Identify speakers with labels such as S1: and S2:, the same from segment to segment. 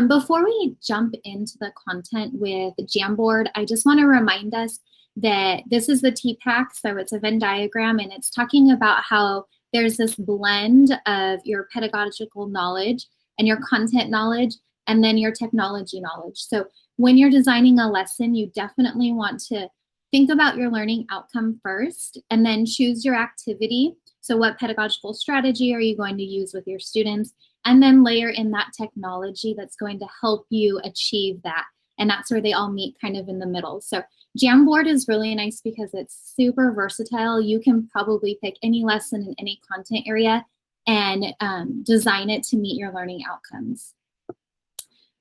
S1: Before we jump into the content with Jamboard, I just want to remind us that this is the TPAC, so it's a Venn diagram, and it's talking about how there's this blend of your pedagogical knowledge and your content knowledge, and then your technology knowledge. So when you're designing a lesson, you definitely want to think about your learning outcome first, and then choose your activity. So what pedagogical strategy are you going to use with your students? And then layer in that technology that's going to help you achieve that. And that's where they all meet kind of in the middle. So Jamboard is really nice because it's super versatile. You can probably pick any lesson in any content area and design it to meet your learning outcomes.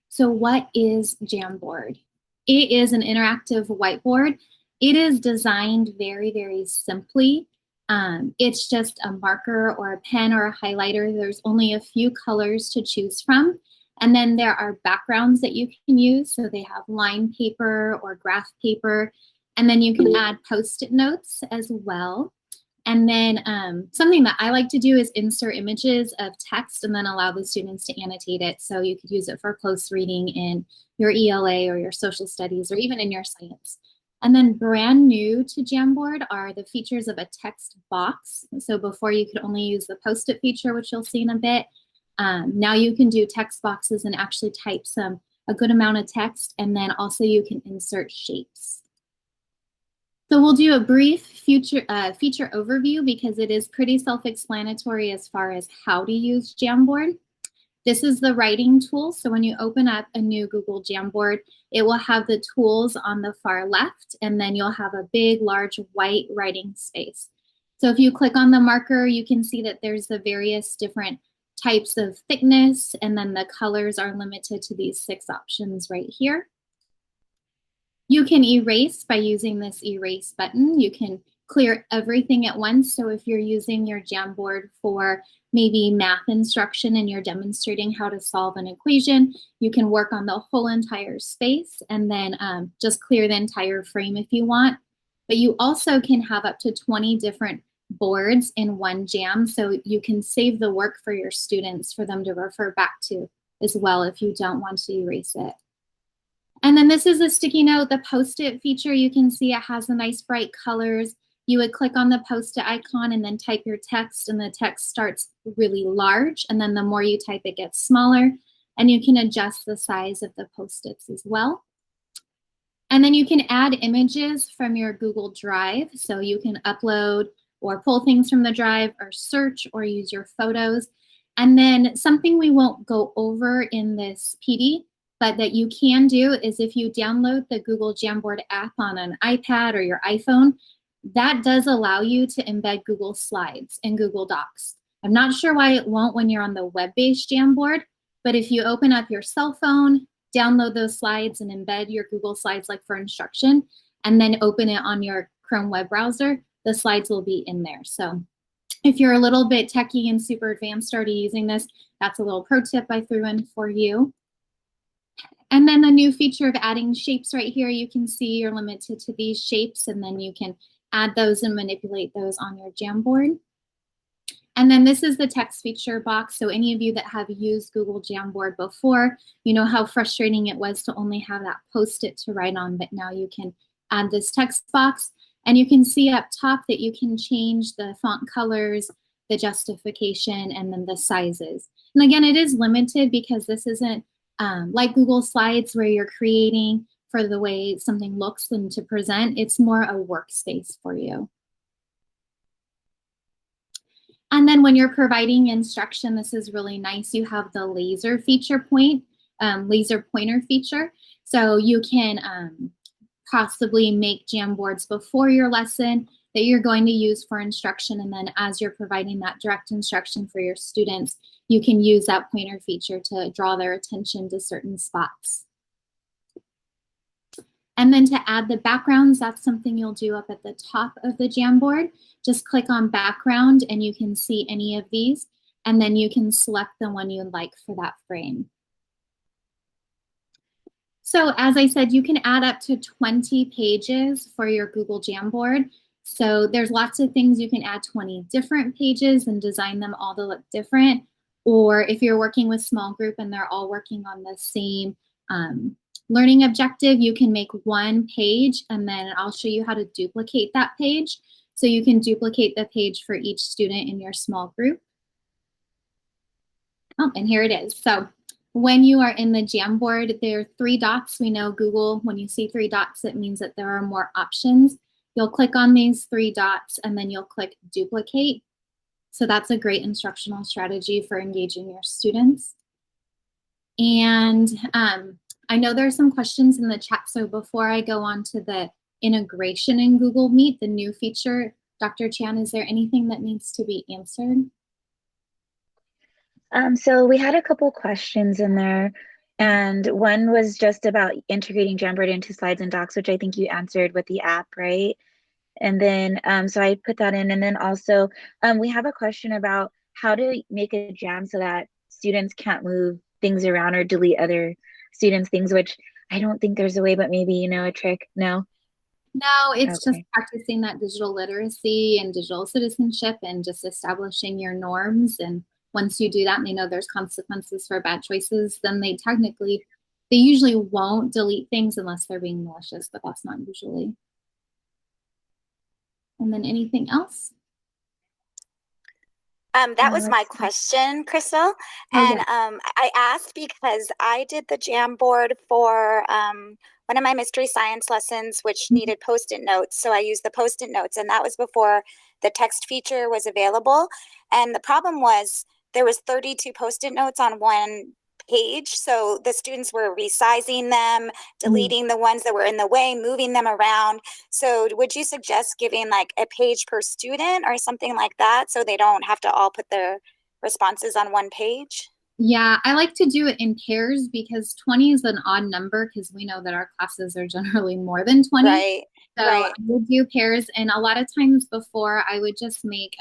S1: So what is Jamboard? It is an interactive whiteboard. It is designed very, very simply. It's just a marker or a pen or a highlighter. There's only a few colors to choose from. And then there are backgrounds that you can use. So they have line paper or graph paper. And then you can add Post-it notes as well. And then something that I like to do is insert images of text and then allow the students to annotate it. So you could use it for close reading in your ELA or your social studies or even in your science. And then brand new to Jamboard are the features of a text box. So before you could only use the Post-it feature, which you'll see in a bit. Now you can do text boxes and actually type a good amount of text, and then also you can insert shapes. So we'll do a brief feature overview because it is pretty self-explanatory as far as how to use Jamboard. This is the writing tool. So when you open up a new Google Jamboard, it will have the tools on the far left, and then you'll have a big, large white writing space. So if you click on the marker, you can see that there's the various different types of thickness, and then the colors are limited to these 6 options right here. You can erase by using this erase button. You can clear everything at once. So if you're using your Jamboard for maybe math instruction and you're demonstrating how to solve an equation, you can work on the whole entire space and then just clear the entire frame if you want. But you also can have up to 20 different boards in one Jam, so you can save the work for your students for them to refer back to as well if you don't want to erase it. And then this is a sticky note, the Post-it feature. You can see it has the nice bright colors. You would click on the Post-it icon and then type your text, and the text starts really large, and then the more you type, it gets smaller, and you can adjust the size of the Post-its as well. And then you can add images from your Google Drive, so you can upload or pull things from the drive or search or use your photos. And then something we won't go over in this PD, but that you can do is if you download the Google Jamboard app on an iPad or your iPhone, that does allow you to embed Google Slides in Google Docs. I'm not sure why it won't when you're on the web-based Jamboard, but if you open up your cell phone, download those slides and embed your Google Slides like for instruction, and then open it on your Chrome web browser, the slides will be in there. So if you're a little bit techie and super advanced already using this, that's a little pro tip I threw in for you. And then the new feature of adding shapes right here, you can see you're limited to these shapes, and then you can add those and manipulate those on your Jamboard. And then this is the text feature box. So any of you that have used Google Jamboard before, you know how frustrating it was to only have that Post-it to write on, but now you can add this text box. And you can see up top that you can change the font colors, the justification, and then the sizes. And again, it is limited because this isn't like Google Slides where you're creating for the way something looks and to present. It's more a workspace for you. And then when you're providing instruction, this is really nice. You have the laser pointer feature. So you can possibly make Jamboards before your lesson that you're going to use for instruction. And then as you're providing that direct instruction for your students, you can use that pointer feature to draw their attention to certain spots. And then to add the backgrounds, that's something you'll do up at the top of the Jamboard. Just click on background and you can see any of these, and then you can select the one you'd like for that frame. So as I said, you can add up to 20 pages for your Google Jamboard. So there's lots of things you can add 20 different pages and design them all to look different. Or if you're working with small group and they're all working on the same learning objective, you can make one page and then I'll show you how to duplicate that page. So you can duplicate the page for each student in your small group. Oh, and here it is. So when you are in the Jamboard, there are 3 dots. We know Google, when you see 3 dots, it means that there are more options. You'll click on these 3 dots and then you'll click duplicate. So that's a great instructional strategy for engaging your students. And I know there are some questions in the chat. So before I go on to the integration in Google Meet, the new feature, Dr. Chan, is there anything that needs to be answered?
S2: So we had a couple questions in there, and one was just about integrating Jamboard into slides and docs, which I think you answered with the app, right? And then, so I put that in, and then also we have a question about how to make a jam so that students can't move things around or delete other students' things, which I don't think there's a way, but maybe you know a trick. No?
S1: No, it's just
S2: Okay.
S1: practicing that digital literacy and digital citizenship and just establishing your norms. And once you do that and they know there's consequences for bad choices, then they usually won't delete things unless they're being malicious, but that's not usually. And then anything else?
S3: That was my question, Crystal. And I asked because I did the Jamboard for one of my mystery science lessons, which needed Post-it notes. So I used the Post-it notes, and that was before the text feature was available. And the problem was there was 32 Post-it notes on one page. So the students were resizing them, deleting the ones that were in the way, moving them around. So would you suggest giving like a page per student or something like that so they don't have to all put their responses on one page?
S1: Yeah, I like to do it in pairs because 20 is an odd number because we know that our classes are generally more than 20.
S3: Right.
S1: So I would do pairs, and a lot of times before I would just make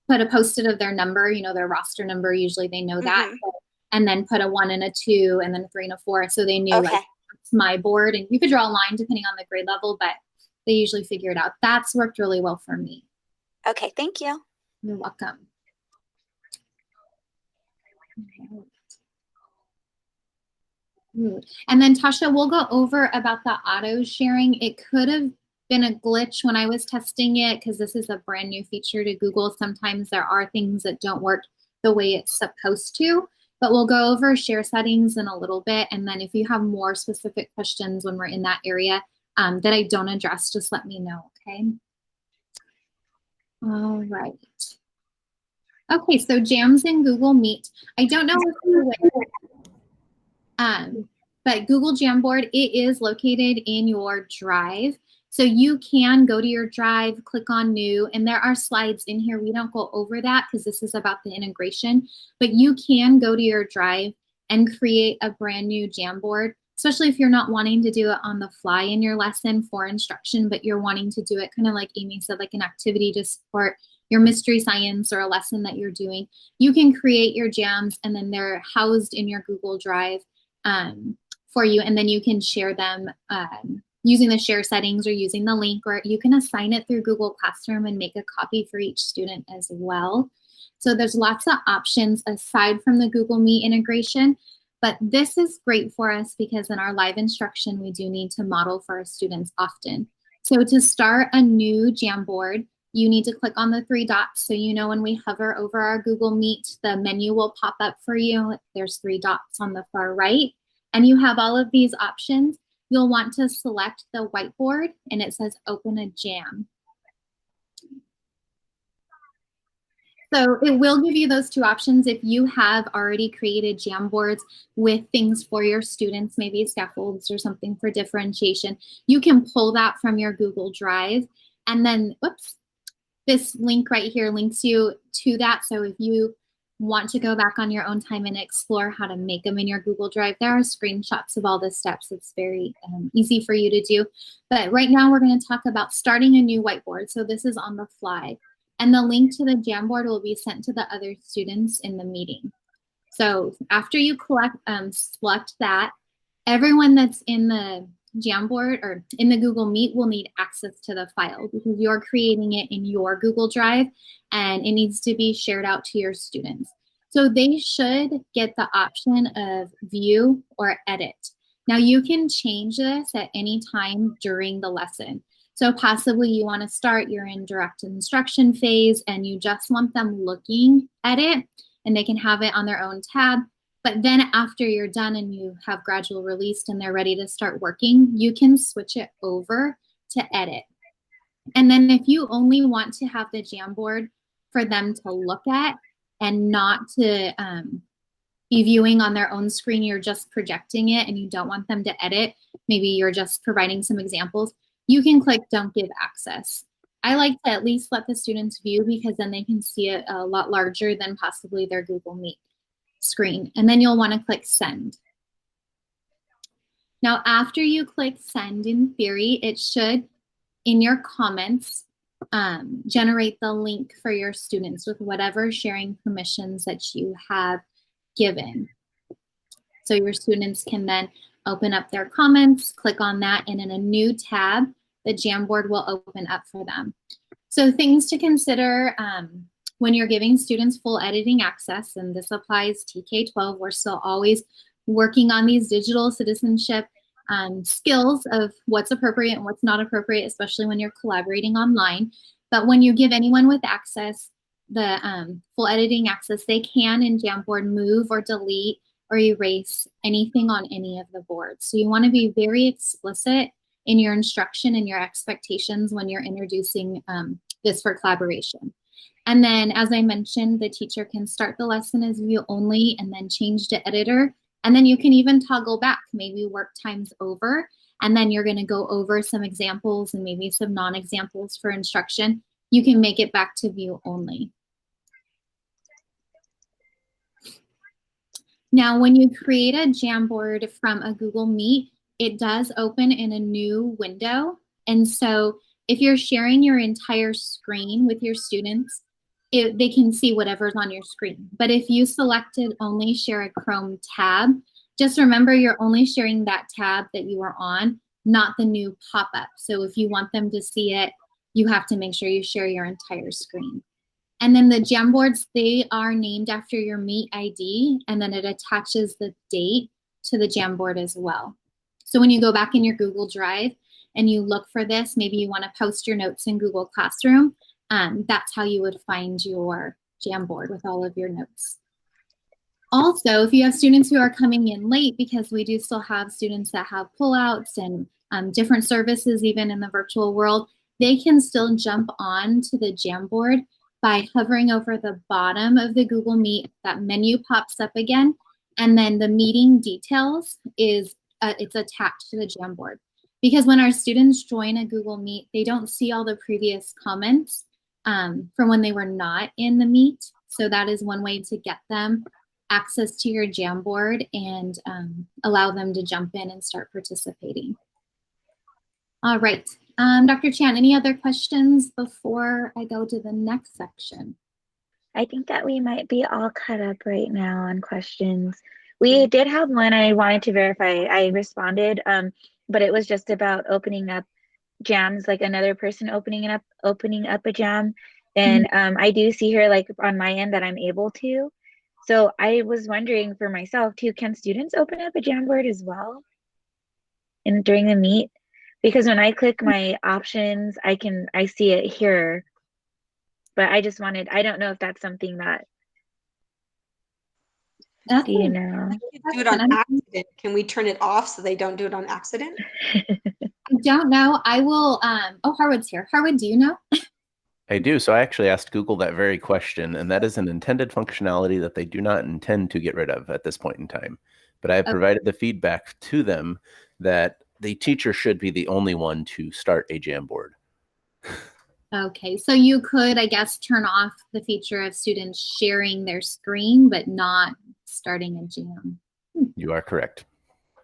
S1: put a Post-it of their number, you know, their roster number. Usually they know that. And then put a 1 and a 2 and then a 3 and a 4. So they knew like it's my board, and you could draw a line depending on the grade level, but they usually figure it out. That's worked really well for me.
S3: Okay, thank you.
S1: You're welcome. And then Tasha, we'll go over about the auto sharing. It could have been a glitch when I was testing it because this is a brand new feature to Google. Sometimes there are things that don't work the way it's supposed to. But we'll go over share settings in a little bit. And then if you have more specific questions when we're in that area that I don't address, just let me know, okay? All right. Okay, so jams in Google Meet. I don't know if you're aware, but Google Jamboard, it is located in your drive. So you can go to your drive, click on new, and there are slides in here. We don't go over that because this is about the integration, but you can go to your drive and create a brand new Jamboard, especially if you're not wanting to do it on the fly in your lesson for instruction, but you're wanting to do it kind of like Amy said, like an activity to support your mystery science or a lesson that you're doing. You can create your jams and then they're housed in your Google Drive for you, and then you can share them using the share settings or using the link, or you can assign it through Google Classroom and make a copy for each student as well. So there's lots of options aside from the Google Meet integration, but this is great for us because in our live instruction, we do need to model for our students often. So to start a new Jamboard, you need to click on the 3 dots. So you know when we hover over our Google Meet, the menu will pop up for you. There's 3 dots on the far right, and you have all of these options. You'll want to select the whiteboard and it says open a jam. So it will give you those 2 options if you have already created Jamboards with things for your students, maybe scaffolds or something for differentiation. You can pull that from your Google Drive, and then, whoops, this link right here links you to that. So if you want to go back on your own time and explore how to make them in your Google Drive, there are screenshots of all the steps. It's very easy for you to do. But right now we're going to talk about starting a new whiteboard. So this is on the fly. And the link to the Jamboard will be sent to the other students in the meeting. So after you select that, everyone that's in the Jamboard or in the Google Meet will need access to the file because you're creating it in your Google Drive and it needs to be shared out to your students. So they should get the option of view or edit. Now you can change this at any time during the lesson. So possibly you want to start, you're in direct instruction phase and you just want them looking at it and they can have it on their own tab. But then after you're done and you have gradual released and they're ready to start working, you can switch it over to edit. And then if you only want to have the Jamboard for them to look at and not to be viewing on their own screen, you're just projecting it and you don't want them to edit, maybe you're just providing some examples, you can click Don't Give Access. I like to at least let the students view because then they can see it a lot larger than possibly their Google Meet screen. And then you'll want to click Send. Now, after you click Send, in theory, it should, in your comments, generate the link for your students with whatever sharing permissions that you have given. So your students can then open up their comments, click on that, and in a new tab, the Jamboard will open up for them. So things to consider when you're giving students full editing access, and this applies TK-12, we're still always working on these digital citizenship skills of what's appropriate and what's not appropriate, especially when you're collaborating online. But when you give anyone with access the full editing access, they can in Jamboard move or delete or erase anything on any of the boards. So you want to be very explicit in your instruction and your expectations when you're introducing this for collaboration. And then, as I mentioned, the teacher can start the lesson as view only and then change to editor. And then you can even toggle back, maybe work times over, and then you're going to go over some examples and maybe some non-examples for instruction. You can make it back to view only. Now, when you create a Jamboard from a Google Meet, it does open in a new window. And so if you're sharing your entire screen with your students, they can see whatever's on your screen. But if you selected only share a Chrome tab, just remember you're only sharing that tab that you are on, not the new pop-up. So if you want them to see it, you have to make sure you share your entire screen. And then the Jamboards, they are named after your Meet ID, and then it attaches the date to the Jamboard as well. So when you go back in your Google Drive and you look for this, maybe you want to post your notes in Google Classroom, that's how you would find your Jamboard with all of your notes. Also, if you have students who are coming in late, because we do still have students that have pullouts and different services even in the virtual world, they can still jump on to the Jamboard by hovering over the bottom of the Google Meet. That menu pops up again, and then the meeting details is it's attached to the Jamboard. Because when our students join a Google Meet, they don't see all the previous comments from when they were not in the Meet. So that is one way to get them access to your Jamboard and allow them to jump in and start participating. All right, Dr. Chan, any other questions before I go to the next section?
S2: I think that we might be all caught up right now on questions. We did have one I wanted to verify. I responded, but it was just about opening up jams, like another person opening up a jam. And I do see here, like on my end, that I'm able to. So I was wondering for myself too, can students open up a Jamboard as well during the Meet? Because when I click my options, I see it here. But I just wanted, I don't know if that's something that, do you know?
S4: Do it on accident. Can we turn it off so they don't do it on accident?
S1: I don't know. I will, oh, Harwood's here. Harwood, do you know?
S5: I do. So I actually asked Google that very question, and that is an intended functionality that they do not intend to get rid of at this point in time. But I have provided the feedback to them that the teacher should be the only one to start a Jamboard.
S1: Okay, so you could, I guess, turn off the feature of students sharing their screen, but not starting a jam.
S5: You are correct.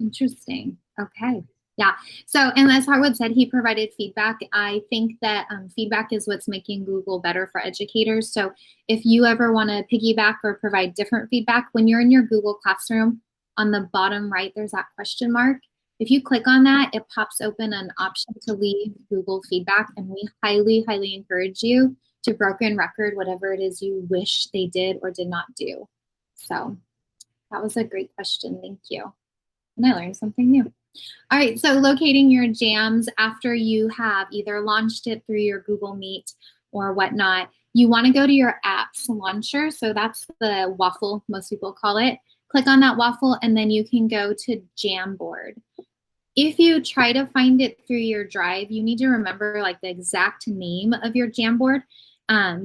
S1: Interesting. Okay. Yeah. So, and as Harwood said, he provided feedback. I think that feedback is what's making Google better for educators. So if you ever want to piggyback or provide different feedback, when you're in your Google Classroom, on the bottom right, there's that question mark. If you click on that, it pops open an option to leave Google feedback. And we highly, highly encourage you to broken record whatever it is you wish they did or did not do. So that was a great question. Thank you. And I learned something new. All right, so locating your jams after you have either launched it through your Google Meet or whatnot, you want to go to your apps launcher. So that's the waffle, most people call it. Click on that waffle, and then you can go to Jamboard. If you try to find it through your drive, you need to remember like the exact name of your Jamboard,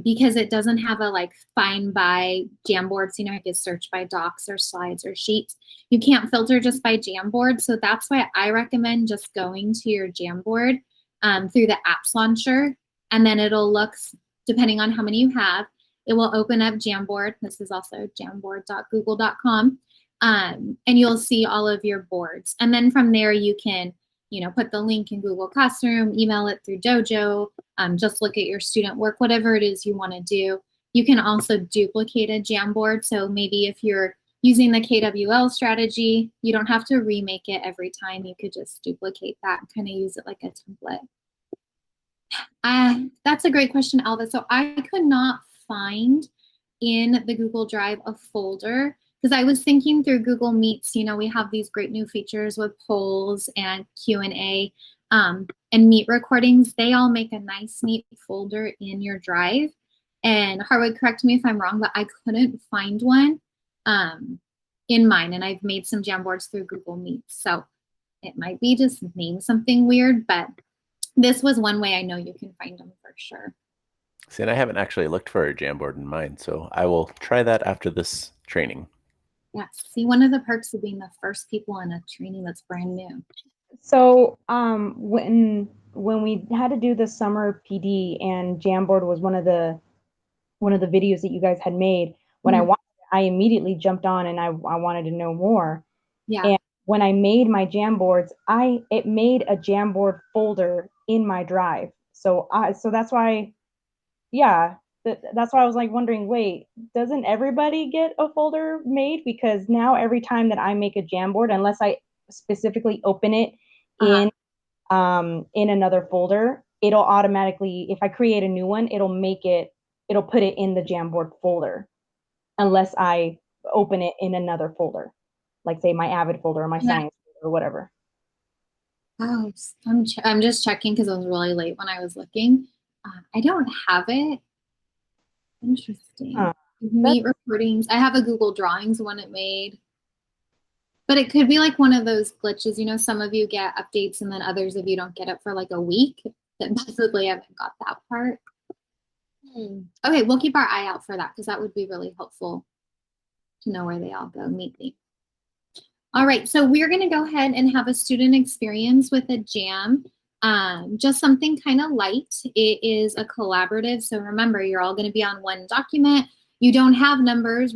S1: because it doesn't have a like find by Jamboards. You know, you can search by docs or slides or sheets. You can't filter just by Jamboard. So that's why I recommend just going to your Jamboard through the apps launcher, and then it'll look, depending on how many you have, it will open up Jamboard. This is also jamboard.google.com. And you'll see all of your boards. And then from there, you can, you know, put the link in Google Classroom, email it through Dojo, just look at your student work, whatever it is you want to do. You can also duplicate a Jamboard. So maybe if you're using the KWL strategy, you don't have to remake it every time. You could just duplicate that and kind of use it like a template. That's a great question, Alva. So I could not find in the Google Drive a folder, because I was thinking through Google Meets, you know, we have these great new features with polls and Q&A and Meet recordings. They all make a nice, neat folder in your Drive. And Harwood, correct me if I'm wrong, but I couldn't find one in mine. And I've made some Jamboards through Google Meet. So it might be just named something weird, but this was one way I know you can find them for sure.
S5: See, and I haven't actually looked for a Jamboard in mine, so I will try that after this training.
S1: Yeah, see, one of the perks of being the first people in a training that's brand new.
S6: So when we had to do the summer PD and Jamboard was one of the videos that you guys had made, when I immediately jumped on and I wanted to know more.
S1: Yeah.
S6: And when I made my Jamboards, it made a Jamboard folder in my Drive. So that's why, yeah. That's why I was like wondering, wait, doesn't everybody get a folder made? Because now every time that I make a Jamboard, unless I specifically open it in another folder, it'll automatically, if I create a new one, it'll put it in the Jamboard folder, unless I open it in another folder, like say my Avid folder or my Science folder or whatever.
S1: Oh, I'm just checking because it was really late when I was looking. I don't have it. Interesting. Meet recordings. I have a Google Drawings one it made. But it could be like one of those glitches. You know, some of you get updates and then others of you don't get it for like a week. Then possibly haven't got that part. Okay, we'll keep our eye out for that because that would be really helpful to know where they all go neatly. All right, so we're going to go ahead and have a student experience with a jam. Just something kind of light. It is a collaborative, so remember, you're all going to be on one document. You don't have numbers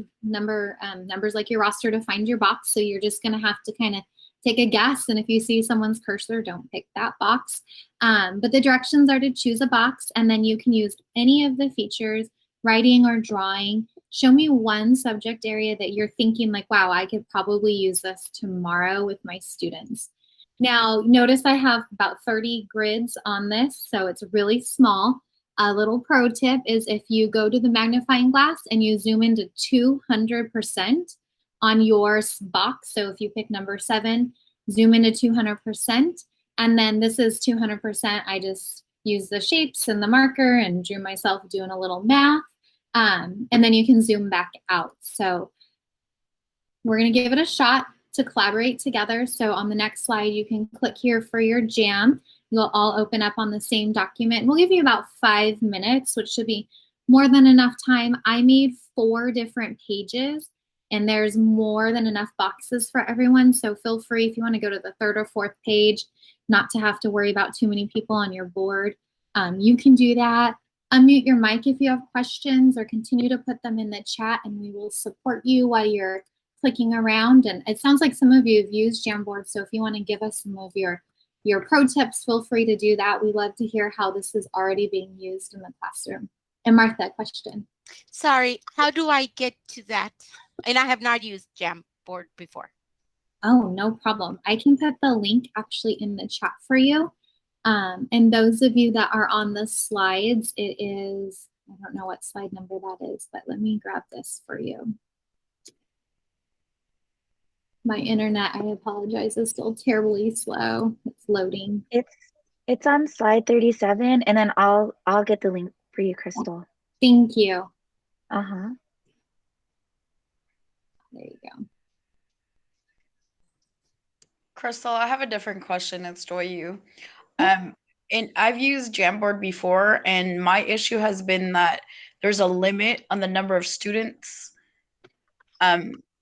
S1: like your roster to find your box, so you're just going to have to kind of take a guess, and if you see someone's cursor, don't pick that box. But the directions are to choose a box, and then you can use any of the features, writing or drawing. Show me one subject area that you're thinking like, wow, I could probably use this tomorrow with my students. Now, notice I have about 30 grids on this, so it's really small. A little pro tip is if you go to the magnifying glass and you zoom into 200% on your box, so if you pick number 7, zoom into 200%, and then this is 200%. I just used the shapes and the marker and drew myself doing a little math, and then you can zoom back out. So we're going to give it a shot to collaborate together. So on the next slide, you can click here for your jam. You'll all open up on the same document. We'll give you about 5 minutes, which should be more than enough time. I made 4 different pages, and there's more than enough boxes for everyone. So feel free, if you want to go to the 3rd or 4th page, not to have to worry about too many people on your board. You can do that. Unmute your mic if you have questions, or continue to put them in the chat, and we will support you while you're clicking around. And it sounds like some of you have used Jamboard, so if you want to give us some of your pro tips, feel free to do that. We love to hear how this is already being used in the classroom. And Martha, question.
S7: Sorry, how do I get to that? And I have not used Jamboard before.
S1: Oh, no problem. I can put the link actually in the chat for you. And those of you that are on the slides, it is, I don't know what slide number that is, but let me grab this for you. My internet, I apologize, is still terribly slow. It's loading.
S2: It's on slide 37, and then I'll get the link for you, Crystal.
S1: Thank you.
S2: Uh-huh.
S1: There you go.
S8: Crystal, I have a different question. It's to you. And I've used Jamboard before, and my issue has been that there's a limit on the number of students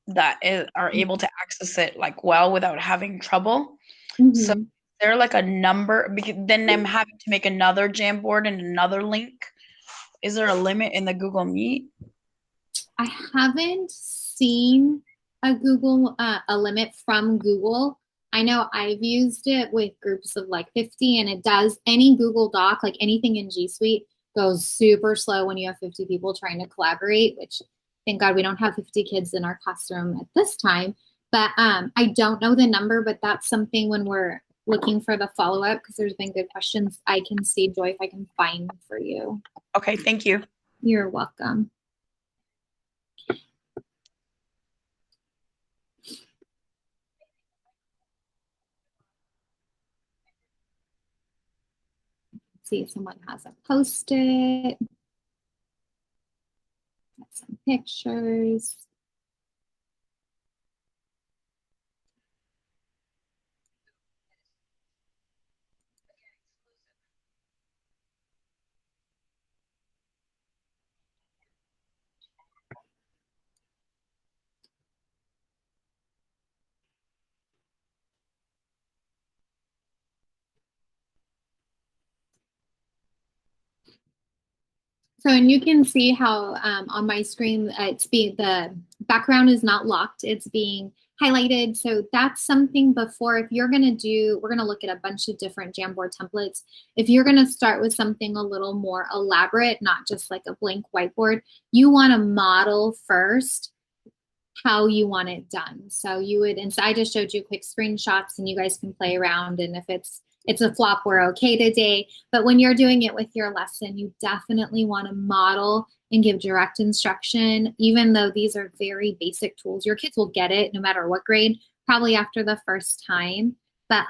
S8: that are able to access it like well without having trouble. So is there like a number? Because then I'm having to make another Jamboard and another link. Is there a limit in the Google Meet?
S1: I haven't seen a limit from Google. I know I've used it with groups of like 50, and it does. Any Google Doc, like anything in G Suite, goes super slow when you have 50 people trying to collaborate, which thank God we don't have 50 kids in our classroom at this time. But I don't know the number, but that's something when we're looking for the follow-up, because there's been good questions, I can see, Joy, if I can find for you.
S8: Okay, thank you.
S1: You're welcome. See if someone has a Post-it. Got some pictures. So, and you can see how on my screen, the background is not locked, it's being highlighted. So that's something before, if you're gonna we're gonna look at a bunch of different Jamboard templates. If you're gonna start with something a little more elaborate, not just like a blank whiteboard, you wanna model first how you want it done. So you would, and so I just showed you quick screenshots, and you guys can play around, and if it's a flop, we're okay today. But when you're doing it with your lesson, you definitely want to model and give direct instruction, even though these are very basic tools. Your kids will get it no matter what grade, probably after the first time. But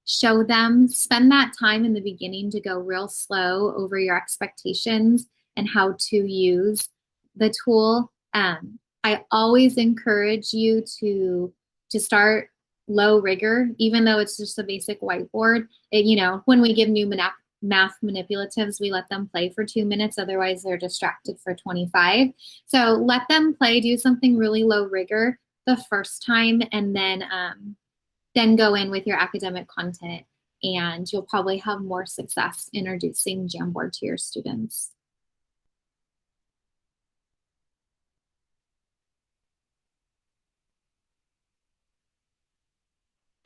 S1: show them, spend that time in the beginning to go real slow over your expectations and how to use the tool. I always encourage you to start low rigor, even though it's just a basic whiteboard. When we give new math manipulatives, we let them play for 2 minutes, otherwise they're distracted for 25. So let them play, do something really low rigor the first time, and then go in with your academic content, and you'll probably have more success introducing Jamboard to your students.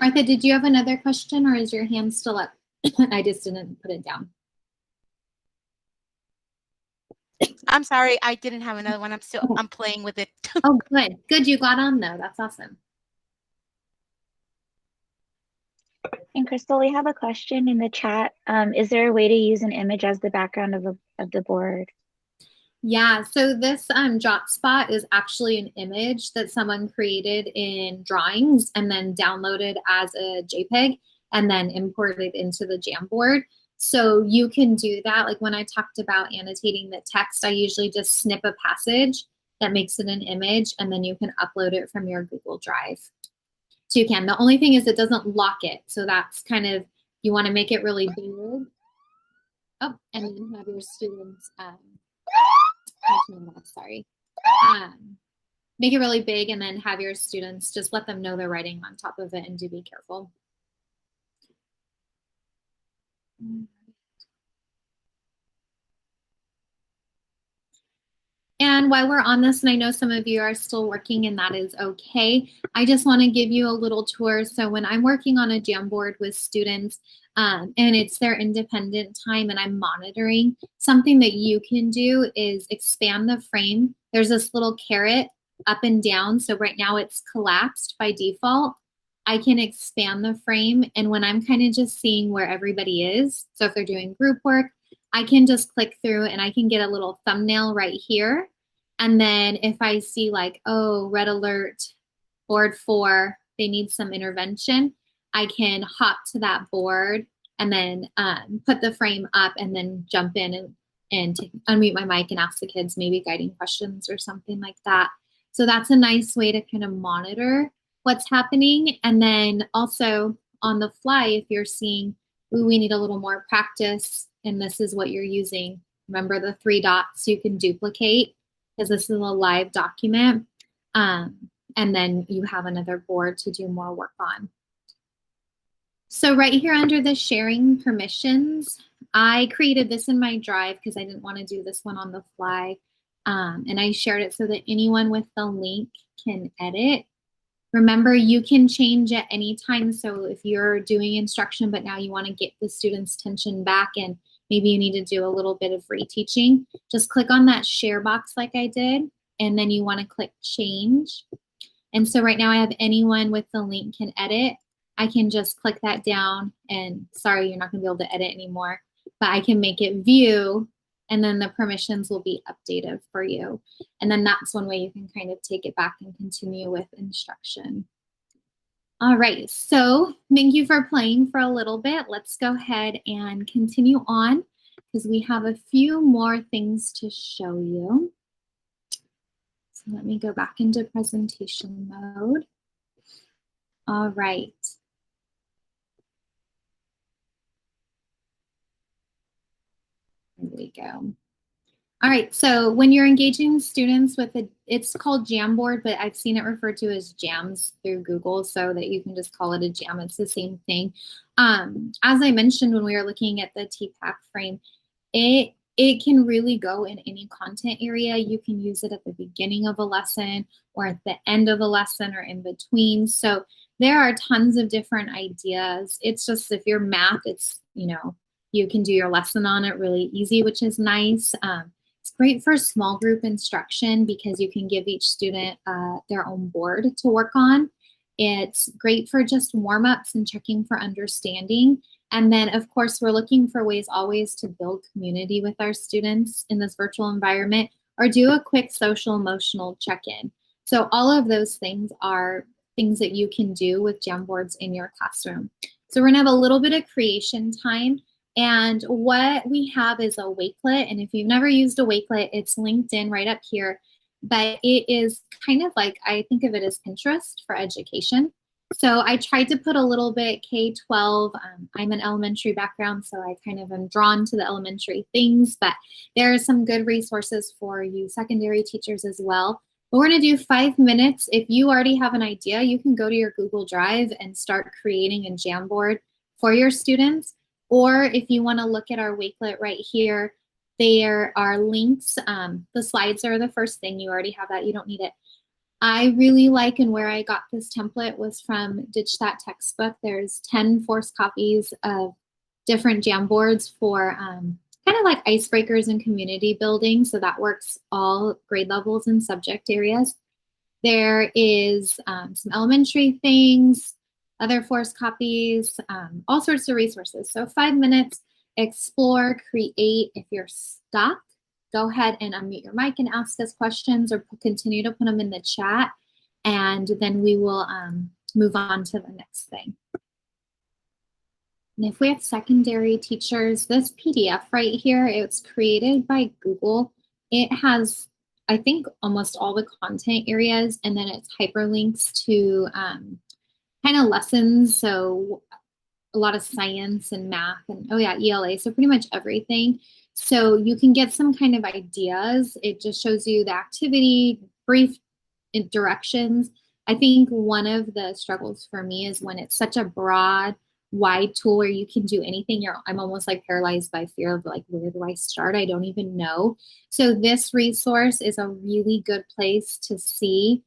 S1: Martha, did you have another question, or is your hand still up? I just didn't put it down.
S7: I'm sorry, I didn't have another one. I'm playing with it.
S1: Oh, good. Good, you got on though. That's awesome.
S2: And Crystal, we have a question in the chat. Is there a way to use an image as the background of the board?
S1: Yeah, so this drop spot is actually an image that someone created in drawings and then downloaded as a JPEG and then imported into the Jamboard. So you can do that. Like when I talked about annotating the text, I usually just snip a passage that makes it an image, and then you can upload it from your Google Drive. So you can. The only thing is it doesn't lock it. So that's kind of, you want to make it really big. Oh, and then have your students, sorry. Make it really big, and then have your students just let them know they're writing on top of it, and do be careful. And while we're on this, and I know some of you are still working, and that is okay, I just want to give you a little tour. So when I'm working on a Jamboard with students, and it's their independent time and I'm monitoring, something that you can do is expand the frame. There's this little caret up and down. So right now it's collapsed by default. I can expand the frame, and when I'm kind of just seeing where everybody is, so if they're doing group work, I can just click through and I can get a little thumbnail right here. And then if I see like, oh, red alert, board 4, they need some intervention, I can hop to that board and then put the frame up and then jump in and unmute my mic and ask the kids maybe guiding questions or something like that. So that's a nice way to kind of monitor what's happening. And then also on the fly, if you're seeing, ooh, we need a little more practice and this is what you're using, remember the 3 dots you can duplicate because this is a live document. And then you have another board to do more work on. So right here under the sharing permissions, I created this in my drive because I didn't want to do this one on the fly. And I shared it so that anyone with the link can edit. Remember, you can change at any time. So if you're doing instruction, but now you want to get the student's attention back and maybe you need to do a little bit of reteaching, just click on that share box like I did, and then you want to click change. And so right now I have anyone with the link can edit. I can just click that down and sorry, you're not going to be able to edit anymore, but I can make it view and then the permissions will be updated for you. And then that's one way you can kind of take it back and continue with instruction. All right, so thank you for playing for a little bit. Let's go ahead and continue on because we have a few more things to show you. So let me go back into presentation mode. All right. There we go. All right, so when you're engaging students with it's called Jamboard, but I've seen it referred to as jams through Google so that you can just call it a jam. It's the same thing. As I mentioned when we were looking at the TPAC frame, it can really go in any content area. You can use it at the beginning of a lesson or at the end of a lesson or in between. So there are tons of different ideas. It's just if you're math, it's, you know, you can do your lesson on it really easy, which is nice. It's great for small group instruction because you can give each student their own board to work on. It's great for just warm-ups and checking for understanding. And then, of course, we're looking for ways always to build community with our students in this virtual environment or do a quick social emotional check-in. So all of those things are things that you can do with Jamboards in your classroom. So we're gonna have a little bit of creation time. And what we have is a Wakelet. And if you've never used a Wakelet, it's linked in right up here. But it is kind of like, I think of it as Pinterest for education. So I tried to put a little bit K-12. I'm an elementary background, so I kind of am drawn to the elementary things. But there are some good resources for you secondary teachers as well. But we're going to do 5 minutes. If you already have an idea, you can go to your Google Drive and start creating a Jamboard for your students. Or if you want to look at our Wakelet right here, there are links. The slides are the first thing. You already have that. You don't need it. I really like, and where I got this template was from Ditch That Textbook. There's 10 forced copies of different Jamboards for kind of like icebreakers and community building. So that works all grade levels and subject areas. There is some elementary things, other forced copies, all sorts of resources. So 5 minutes, explore, create. If you're stuck, go ahead and unmute your mic and ask us questions or continue to put them in the chat. And then we will move on to the next thing. And if we have secondary teachers, this PDF right here, it's created by Google. It has, I think, almost all the content areas, and then it's hyperlinks to kind of lessons. So a lot of science and math and, oh yeah, ELA. So pretty much everything. So you can get some kind of ideas. It just shows you the activity, brief directions. I think one of the struggles for me is when it's such a broad, wide tool where you can do anything. I'm almost like paralyzed by fear of like, where do I start? I don't even know. So this resource is a really good place to see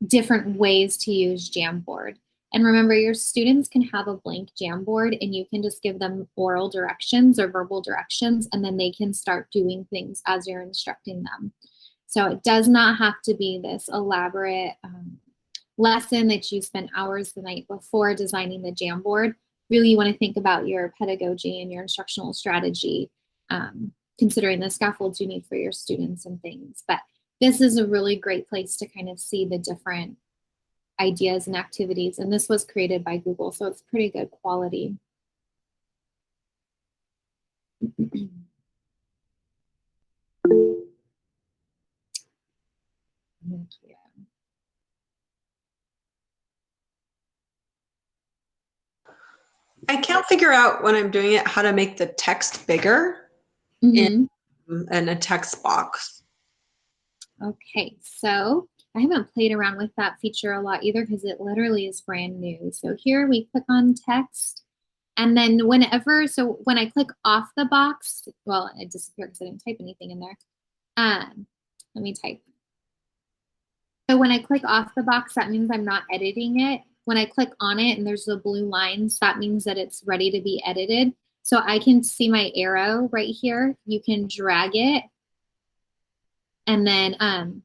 S1: different ways to use Jamboard. And remember, your students can have a blank Jamboard and you can just give them oral directions or verbal directions, and then they can start doing things as you're instructing them. So it does not have to be this elaborate lesson that you spent hours the night before designing the Jamboard. Really, you want to think about your pedagogy and your instructional strategy, considering the scaffolds you need for your students and things. But this is a really great place to kind of see the different ideas and activities. And this was created by Google, so it's pretty good quality.
S4: I can't figure out when I'm doing it how to make the text bigger in a text box.
S1: Okay, so I haven't played around with that feature a lot either because it literally is brand new. So here we click on text, and then when I click off the box, well, it disappeared because I didn't type anything in there. Let me type. So when I click off the box, that means I'm not editing it. When I click on it and there's the blue lines, that means that it's ready to be edited. So I can see my arrow right here. You can drag it and then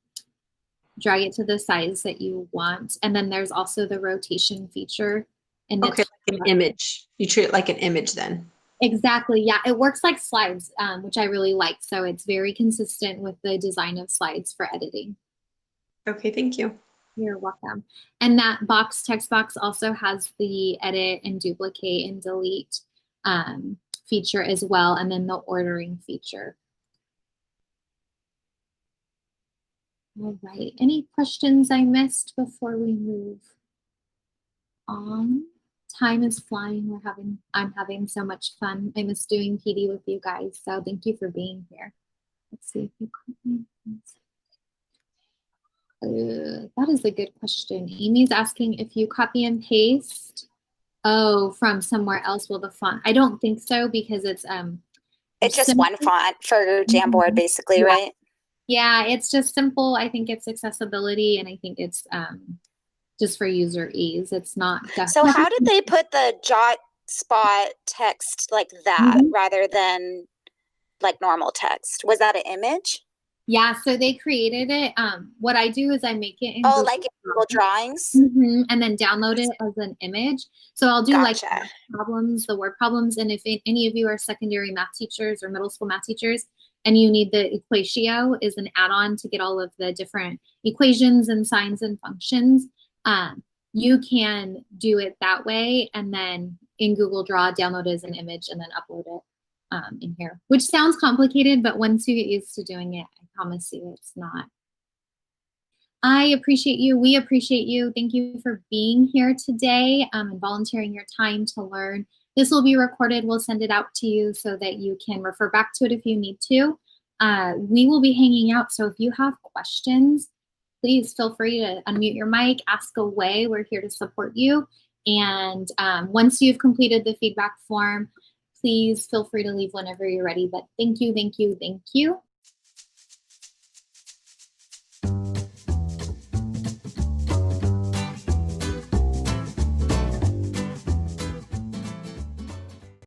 S1: drag it to the size that you want. And then there's also the rotation feature. And
S4: okay, like an image. You treat it like an image then.
S1: Exactly, yeah. It works like slides, which I really like. So it's very consistent with the design of slides for editing.
S4: Okay, thank you.
S1: You're welcome. And that text box also has the edit and duplicate and delete feature as well, and then the ordering feature. All right, any questions I missed before we move on? Time is flying. I'm having so much fun. I miss doing PD with you guys, so thank you for being here. Let's see if you copy. That is a good question. Amy's asking if you copy and paste, from somewhere else, will the font? I don't think so because it's
S3: just one font for Jamboard, basically, right?
S1: Yeah, it's just simple. I think it's accessibility, and I think it's just for user ease. It's not.
S3: So how did they put the jot spot text like that rather than like normal text? Was that an image?
S1: Yeah, so they created it. What I do is I make it in
S3: like in Google Drawings?
S1: And then download it as an image. So I'll do like the word problems. And if any of you are secondary math teachers or middle school math teachers, and you need the Equatio is an add-on to get all of the different equations and signs and functions, you can do it that way. And then in Google Draw, download it as an image and then upload it in here, which sounds complicated, but once you get used to doing it, I promise you it's not. I appreciate you. We appreciate you. Thank you for being here today and volunteering your time to learn. This will be recorded. We'll send it out to you so that you can refer back to it if you need to. We will be hanging out, so if you have questions, please feel free to unmute your mic, ask away. We're here to support you. And once you've completed the feedback form, please feel free to leave whenever you're ready. But thank you, thank you, thank you.